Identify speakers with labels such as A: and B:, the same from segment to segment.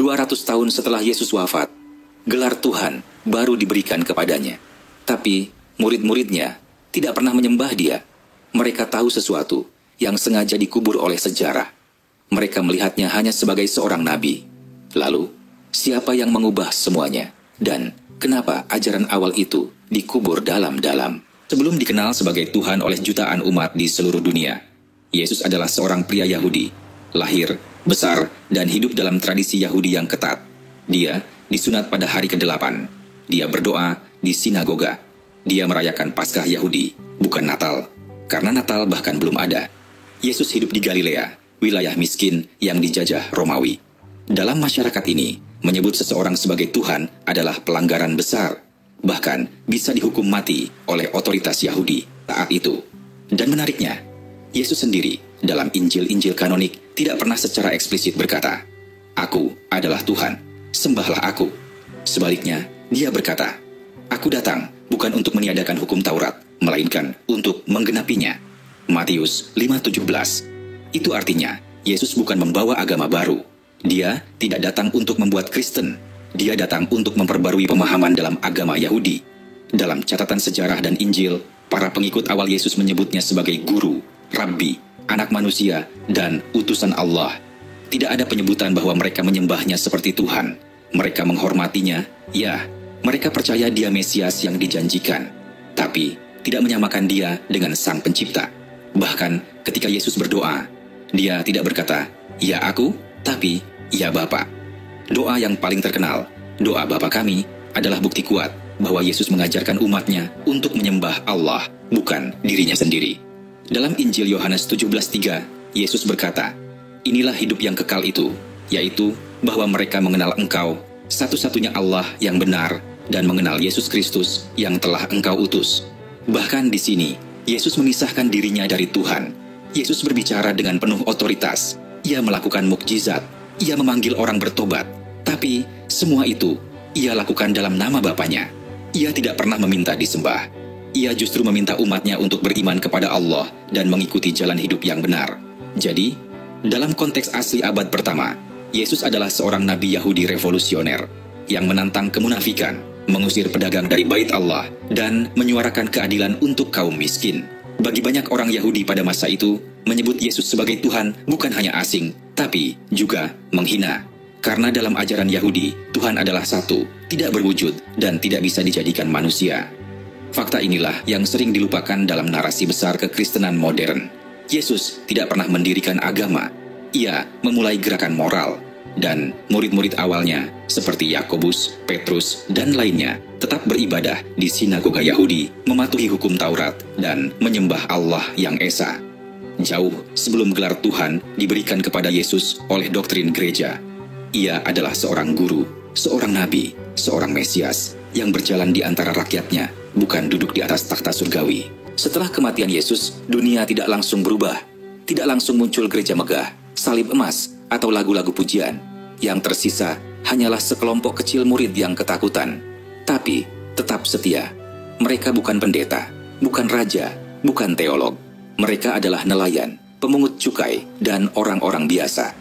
A: 200 tahun setelah Yesus wafat, gelar Tuhan baru diberikan kepadanya. Tapi murid-muridnya tidak pernah menyembah dia. Mereka tahu sesuatu yang sengaja dikubur oleh sejarah. Mereka melihatnya hanya sebagai seorang nabi. Lalu, siapa yang mengubah semuanya? Dan kenapa ajaran awal itu dikubur dalam-dalam? Sebelum dikenal sebagai Tuhan oleh jutaan umat di seluruh dunia, Yesus adalah seorang pria Yahudi, lahir, besar, dan hidup dalam tradisi Yahudi yang ketat. Dia disunat pada hari ke-8. Dia berdoa di sinagoga. Dia merayakan Paskah Yahudi, bukan Natal, karena Natal bahkan belum ada. Yesus hidup di Galilea, wilayah miskin yang dijajah Romawi. Dalam masyarakat ini, menyebut seseorang sebagai Tuhan adalah pelanggaran besar. Bahkan bisa dihukum mati oleh otoritas Yahudi saat itu. Dan menariknya, Yesus sendiri dalam Injil-Injil kanonik tidak pernah secara eksplisit berkata, "Aku adalah Tuhan, sembahlah aku." Sebaliknya, dia berkata, "Aku datang bukan untuk meniadakan hukum Taurat, melainkan untuk menggenapinya." Matius 5:17. Itu artinya, Yesus bukan membawa agama baru. Dia tidak datang untuk membuat Kristen. Dia datang untuk memperbarui pemahaman dalam agama Yahudi. Dalam catatan sejarah dan Injil, para pengikut awal Yesus menyebutnya sebagai guru, rabbi, anak manusia, dan utusan Allah. Tidak ada penyebutan bahwa mereka menyembahnya seperti Tuhan. Mereka menghormatinya, ya, mereka percaya dia Mesias yang dijanjikan. Tapi, tidak menyamakan dia dengan Sang Pencipta. Bahkan, ketika Yesus berdoa, dia tidak berkata, "Ya aku," tapi, "Ya Bapa." Doa yang paling terkenal, doa Bapa kami, adalah bukti kuat bahwa Yesus mengajarkan umatnya untuk menyembah Allah, bukan dirinya sendiri. Dalam Injil Yohanes 17:3, Yesus berkata, "Inilah hidup yang kekal itu, yaitu bahwa mereka mengenal Engkau, satu-satunya Allah yang benar, dan mengenal Yesus Kristus yang telah Engkau utus." Bahkan di sini, Yesus memisahkan dirinya dari Tuhan. Yesus berbicara dengan penuh otoritas. Ia melakukan mukjizat. Ia memanggil orang bertobat. Tapi, semua itu, ia lakukan dalam nama Bapanya. Ia tidak pernah meminta disembah. Ia justru meminta umatnya untuk beriman kepada Allah dan mengikuti jalan hidup yang benar. Jadi, dalam konteks asli abad pertama, Yesus adalah seorang nabi Yahudi revolusioner yang menantang kemunafikan, mengusir pedagang dari bait Allah, dan menyuarakan keadilan untuk kaum miskin. Bagi banyak orang Yahudi pada masa itu, menyebut Yesus sebagai Tuhan bukan hanya asing, tapi juga menghina. Karena dalam ajaran Yahudi, Tuhan adalah satu, tidak berwujud, dan tidak bisa dijadikan manusia. Fakta inilah yang sering dilupakan dalam narasi besar kekristenan modern. Yesus tidak pernah mendirikan agama. Ia memulai gerakan moral. Dan murid-murid awalnya, seperti Yakobus, Petrus, dan lainnya, tetap beribadah di sinagoga Yahudi, mematuhi hukum Taurat, dan menyembah Allah yang esa. Jauh sebelum gelar Tuhan diberikan kepada Yesus oleh doktrin gereja, ia adalah seorang guru, seorang nabi, seorang Mesias yang berjalan di antara rakyatnya, bukan duduk di atas takhta surgawi. Setelah kematian Yesus, dunia tidak langsung berubah. Tidak langsung muncul gereja megah, salib emas, atau lagu-lagu pujian. Yang tersisa hanyalah sekelompok kecil murid yang ketakutan, tapi tetap setia. Mereka bukan pendeta, bukan raja, bukan teolog. Mereka adalah nelayan, pemungut cukai, dan orang-orang biasa.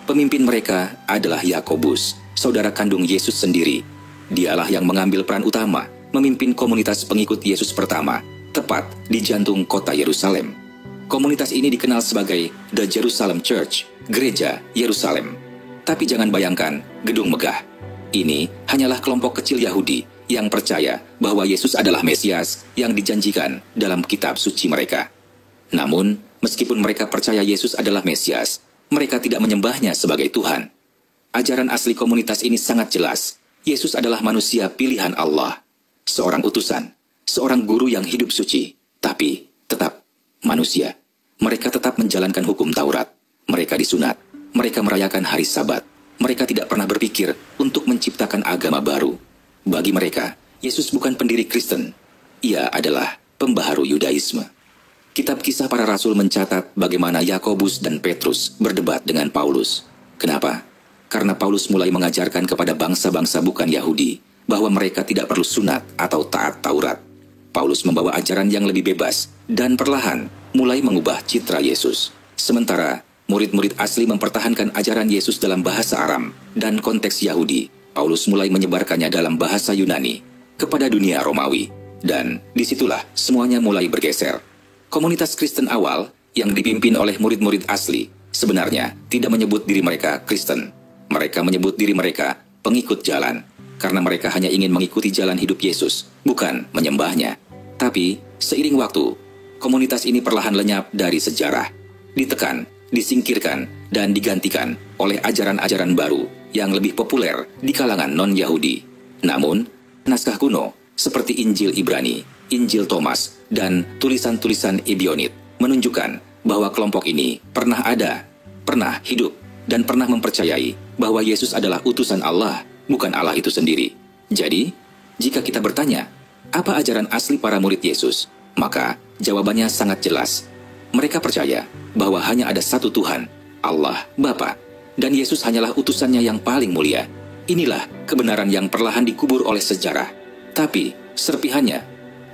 A: Pemimpin mereka adalah Yakobus, saudara kandung Yesus sendiri. Dialah yang mengambil peran utama, memimpin komunitas pengikut Yesus pertama, tepat di jantung kota Yerusalem. Komunitas ini dikenal sebagai The Jerusalem Church, Gereja Yerusalem. Tapi jangan bayangkan gedung megah. Ini hanyalah kelompok kecil Yahudi yang percaya bahwa Yesus adalah Mesias yang dijanjikan dalam kitab suci mereka. Namun, meskipun mereka percaya Yesus adalah Mesias, mereka tidak menyembahnya sebagai Tuhan. Ajaran asli komunitas ini sangat jelas. Yesus adalah manusia pilihan Allah. Seorang utusan, seorang guru yang hidup suci, tapi tetap manusia. Mereka tetap menjalankan hukum Taurat. Mereka disunat. Mereka merayakan hari Sabat. Mereka tidak pernah berpikir untuk menciptakan agama baru. Bagi mereka, Yesus bukan pendiri Kristen. Ia adalah pembaharu Yudaisme. Kitab Kisah Para Rasul mencatat bagaimana Yakobus dan Petrus berdebat dengan Paulus. Kenapa? Karena Paulus mulai mengajarkan kepada bangsa-bangsa bukan Yahudi bahwa mereka tidak perlu sunat atau taat Taurat. Paulus membawa ajaran yang lebih bebas dan perlahan mulai mengubah citra Yesus. Sementara murid-murid asli mempertahankan ajaran Yesus dalam bahasa Aram dan konteks Yahudi, Paulus mulai menyebarkannya dalam bahasa Yunani kepada dunia Romawi. Dan disitulah semuanya mulai bergeser. Komunitas Kristen awal yang dipimpin oleh murid-murid asli sebenarnya tidak menyebut diri mereka Kristen. Mereka menyebut diri mereka pengikut jalan, karena mereka hanya ingin mengikuti jalan hidup Yesus, bukan menyembahnya. Tapi, seiring waktu, komunitas ini perlahan lenyap dari sejarah, ditekan, disingkirkan, dan digantikan oleh ajaran-ajaran baru yang lebih populer di kalangan non-Yahudi. Namun, naskah kuno seperti Injil Ibrani, Injil Thomas, dan tulisan-tulisan Ebionit menunjukkan bahwa kelompok ini pernah ada, pernah hidup, dan pernah mempercayai bahwa Yesus adalah utusan Allah, bukan Allah itu sendiri. Jadi, jika kita bertanya, apa ajaran asli para murid Yesus? Maka, jawabannya sangat jelas. Mereka percaya bahwa hanya ada satu Tuhan, Allah Bapa, dan Yesus hanyalah utusannya yang paling mulia. Inilah kebenaran yang perlahan dikubur oleh sejarah. Tapi, serpihannya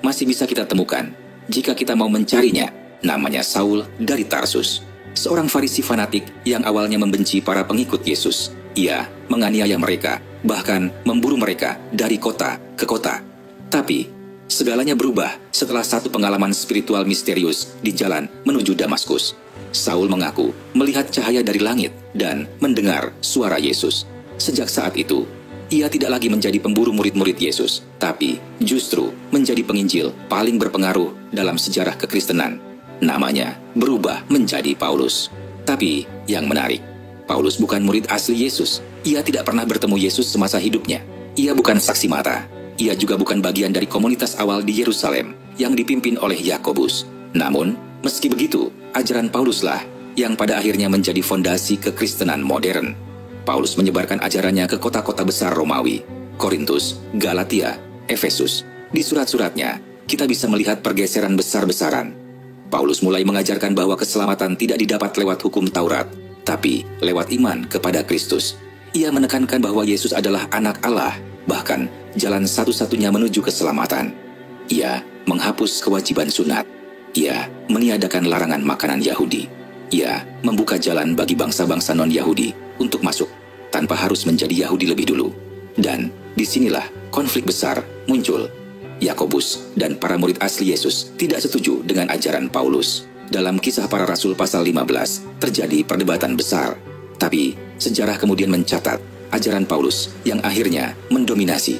A: masih bisa kita temukan jika kita mau mencarinya. Namanya Saul dari Tarsus, seorang Farisi fanatik yang awalnya membenci para pengikut Yesus. Ia menganiaya mereka, bahkan memburu mereka dari kota ke kota. Tapi, segalanya berubah setelah satu pengalaman spiritual misterius di jalan menuju Damaskus. Saul mengaku melihat cahaya dari langit dan mendengar suara Yesus. Sejak saat itu, ia tidak lagi menjadi pemburu murid-murid Yesus, tapi justru menjadi penginjil paling berpengaruh dalam sejarah kekristenan. Namanya berubah menjadi Paulus. Tapi yang menarik, Paulus bukan murid asli Yesus. Ia tidak pernah bertemu Yesus semasa hidupnya. Ia bukan saksi mata. Ia juga bukan bagian dari komunitas awal di Yerusalem yang dipimpin oleh Yakobus. Namun, meski begitu, ajaran Pauluslah yang pada akhirnya menjadi fondasi kekristenan modern. Paulus menyebarkan ajarannya ke kota-kota besar Romawi, Korintus, Galatia, Efesus. Di surat-suratnya, kita bisa melihat pergeseran besar-besaran. Paulus mulai mengajarkan bahwa keselamatan tidak didapat lewat hukum Taurat, tapi lewat iman kepada Kristus. Ia menekankan bahwa Yesus adalah anak Allah, bahkan jalan satu-satunya menuju keselamatan. Ia menghapus kewajiban sunat. Ia meniadakan larangan makanan Yahudi. Ia membuka jalan bagi bangsa-bangsa non-Yahudi untuk masuk tanpa harus menjadi Yahudi lebih dulu. Dan disinilah konflik besar muncul. Yakobus dan para murid asli Yesus tidak setuju dengan ajaran Paulus. Dalam Kisah Para Rasul pasal 15 terjadi perdebatan besar. Tapi sejarah kemudian mencatat ajaran Paulus yang akhirnya mendominasi.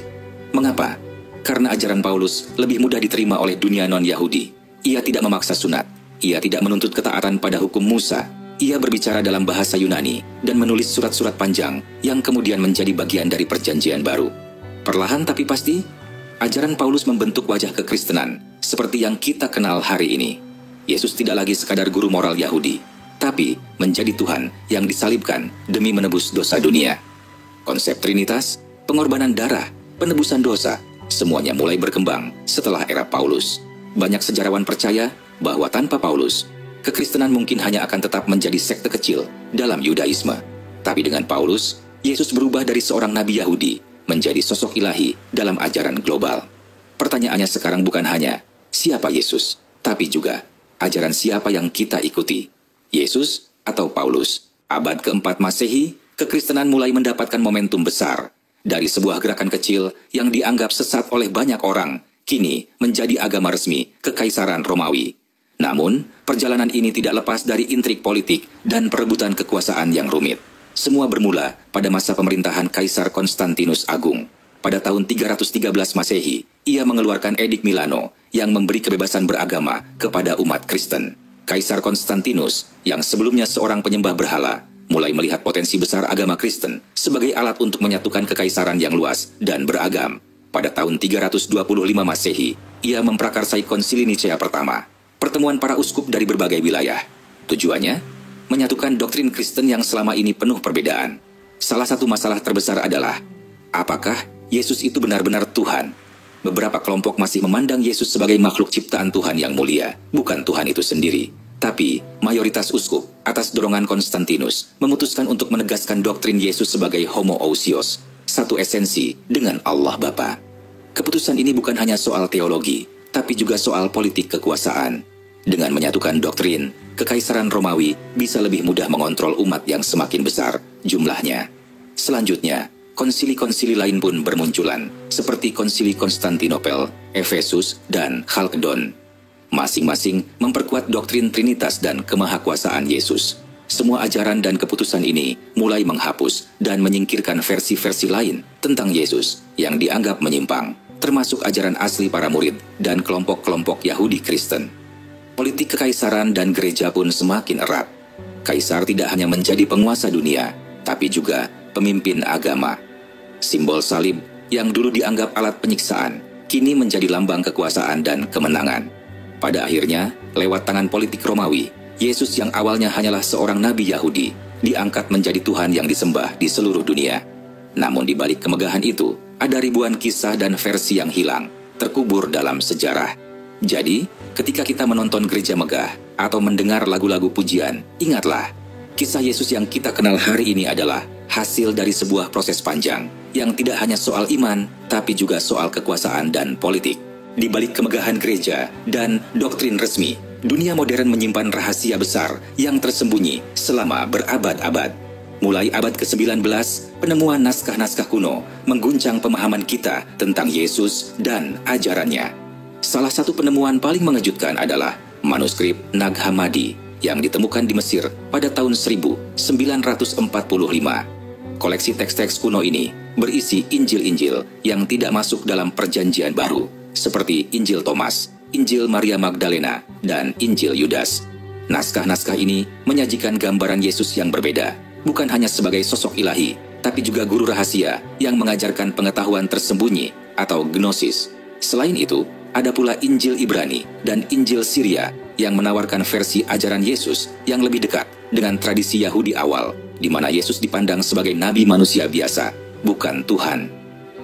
A: Mengapa? Karena ajaran Paulus lebih mudah diterima oleh dunia non-Yahudi. Ia tidak memaksa sunat. Ia tidak menuntut ketaatan pada hukum Musa. Ia berbicara dalam bahasa Yunani dan menulis surat-surat panjang yang kemudian menjadi bagian dari perjanjian baru. Perlahan tapi pasti, ajaran Paulus membentuk wajah kekristenan seperti yang kita kenal hari ini. Yesus tidak lagi sekadar guru moral Yahudi, tapi menjadi Tuhan yang disalibkan demi menebus dosa dunia. Konsep Trinitas, pengorbanan darah, penebusan dosa, semuanya mulai berkembang setelah era Paulus. Banyak sejarawan percaya bahwa tanpa Paulus, kekristenan mungkin hanya akan tetap menjadi sekte kecil dalam Yudaisme. Tapi dengan Paulus, Yesus berubah dari seorang nabi Yahudi menjadi sosok ilahi dalam ajaran global. Pertanyaannya sekarang bukan hanya siapa Yesus, tapi juga ajaran siapa yang kita ikuti, Yesus atau Paulus. Abad keempat Masehi, kekristenan mulai mendapatkan momentum besar. Dari sebuah gerakan kecil yang dianggap sesat oleh banyak orang, kini menjadi agama resmi Kekaisaran Romawi. Namun, perjalanan ini tidak lepas dari intrik politik dan perebutan kekuasaan yang rumit. Semua bermula pada masa pemerintahan Kaisar Konstantinus Agung. Pada tahun 313 Masehi, ia mengeluarkan Edik Milano yang memberi kebebasan beragama kepada umat Kristen. Kaisar Konstantinus, yang sebelumnya seorang penyembah berhala, mulai melihat potensi besar agama Kristen sebagai alat untuk menyatukan kekaisaran yang luas dan beragam. Pada tahun 325 Masehi, ia memprakarsai Konsili Nicea pertama, pertemuan para uskup dari berbagai wilayah. Tujuannya, menyatukan doktrin Kristen yang selama ini penuh perbedaan. Salah satu masalah terbesar adalah, apakah Yesus itu benar-benar Tuhan? Beberapa kelompok masih memandang Yesus sebagai makhluk ciptaan Tuhan yang mulia, bukan Tuhan itu sendiri. Tapi, mayoritas uskup, atas dorongan Konstantinus, memutuskan untuk menegaskan doktrin Yesus sebagai homoousios, satu esensi dengan Allah Bapa. Keputusan ini bukan hanya soal teologi, tapi juga soal politik kekuasaan. Dengan menyatukan doktrin, Kekaisaran Romawi bisa lebih mudah mengontrol umat yang semakin besar jumlahnya. Selanjutnya, konsili-konsili lain pun bermunculan, seperti konsili Konstantinopel, Efesus, dan Chalkedon. Masing-masing memperkuat doktrin Trinitas dan kemahakuasaan Yesus. Semua ajaran dan keputusan ini mulai menghapus dan menyingkirkan versi-versi lain tentang Yesus yang dianggap menyimpang, termasuk ajaran asli para murid dan kelompok-kelompok Yahudi Kristen. Politik kekaisaran dan gereja pun semakin erat. Kaisar tidak hanya menjadi penguasa dunia, tapi juga pemimpin agama. Simbol salib yang dulu dianggap alat penyiksaan, kini menjadi lambang kekuasaan dan kemenangan. Pada akhirnya, lewat tangan politik Romawi, Yesus yang awalnya hanyalah seorang nabi Yahudi, diangkat menjadi Tuhan yang disembah di seluruh dunia. Namun di balik kemegahan itu, ada ribuan kisah dan versi yang hilang, terkubur dalam sejarah. Jadi, ketika kita menonton gereja megah atau mendengar lagu-lagu pujian, ingatlah, kisah Yesus yang kita kenal hari ini adalah hasil dari sebuah proses panjang yang tidak hanya soal iman, tapi juga soal kekuasaan dan politik. Di balik kemegahan gereja dan doktrin resmi, dunia modern menyimpan rahasia besar yang tersembunyi selama berabad-abad. Mulai abad ke-19, penemuan naskah-naskah kuno mengguncang pemahaman kita tentang Yesus dan ajarannya. Salah satu penemuan paling mengejutkan adalah manuskrip Nag Hammadi yang ditemukan di Mesir pada tahun 1945. Koleksi teks-teks kuno ini berisi Injil-Injil yang tidak masuk dalam Perjanjian Baru, seperti Injil Thomas, Injil Maria Magdalena, dan Injil Yudas. Naskah-naskah ini menyajikan gambaran Yesus yang berbeda, bukan hanya sebagai sosok ilahi, tapi juga guru rahasia yang mengajarkan pengetahuan tersembunyi atau gnosis. Selain itu, ada pula Injil Ibrani dan Injil Syria yang menawarkan versi ajaran Yesus yang lebih dekat dengan tradisi Yahudi awal, di mana Yesus dipandang sebagai nabi manusia biasa, bukan Tuhan.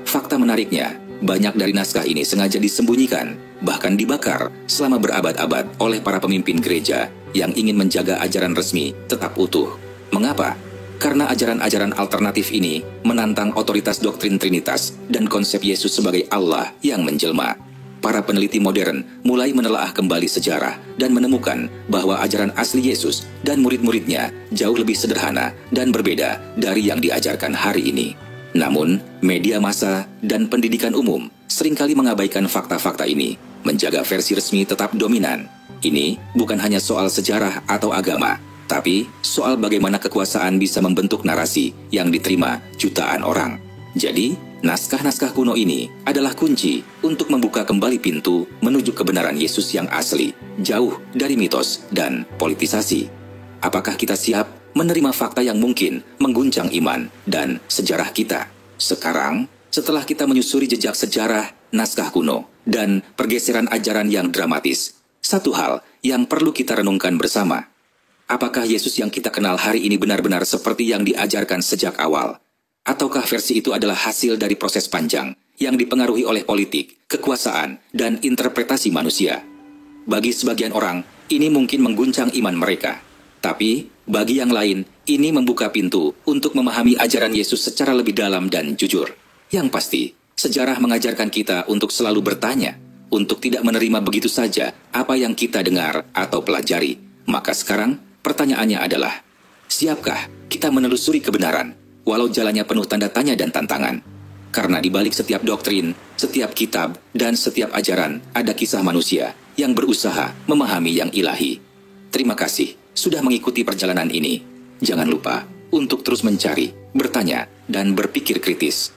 A: Fakta menariknya, banyak dari naskah ini sengaja disembunyikan, bahkan dibakar selama berabad-abad oleh para pemimpin gereja yang ingin menjaga ajaran resmi tetap utuh. Mengapa? Karena ajaran-ajaran alternatif ini menantang otoritas doktrin Trinitas dan konsep Yesus sebagai Allah yang menjelma. Para peneliti modern mulai menelaah kembali sejarah dan menemukan bahwa ajaran asli Yesus dan murid-muridnya jauh lebih sederhana dan berbeda dari yang diajarkan hari ini. Namun, media massa dan pendidikan umum seringkali mengabaikan fakta-fakta ini, menjaga versi resmi tetap dominan. Ini bukan hanya soal sejarah atau agama, tapi soal bagaimana kekuasaan bisa membentuk narasi yang diterima jutaan orang. Jadi, naskah-naskah kuno ini adalah kunci untuk membuka kembali pintu menuju kebenaran Yesus yang asli, jauh dari mitos dan politisasi. Apakah kita siap menerima fakta yang mungkin mengguncang iman dan sejarah kita? Sekarang, setelah kita menyusuri jejak sejarah, naskah kuno, dan pergeseran ajaran yang dramatis, satu hal yang perlu kita renungkan bersama. Apakah Yesus yang kita kenal hari ini benar-benar seperti yang diajarkan sejak awal? Ataukah versi itu adalah hasil dari proses panjang yang dipengaruhi oleh politik, kekuasaan, dan interpretasi manusia? Bagi sebagian orang, ini mungkin mengguncang iman mereka. Tapi, bagi yang lain, ini membuka pintu untuk memahami ajaran Yesus secara lebih dalam dan jujur. Yang pasti, sejarah mengajarkan kita untuk selalu bertanya, untuk tidak menerima begitu saja apa yang kita dengar atau pelajari. Maka sekarang, pertanyaannya adalah, siapkah kita menelusuri kebenaran, walau jalannya penuh tanda tanya dan tantangan? Karena di balik setiap doktrin, setiap kitab, dan setiap ajaran, ada kisah manusia yang berusaha memahami yang ilahi. Terima kasih sudah mengikuti perjalanan ini. Jangan lupa untuk terus mencari, bertanya, dan berpikir kritis.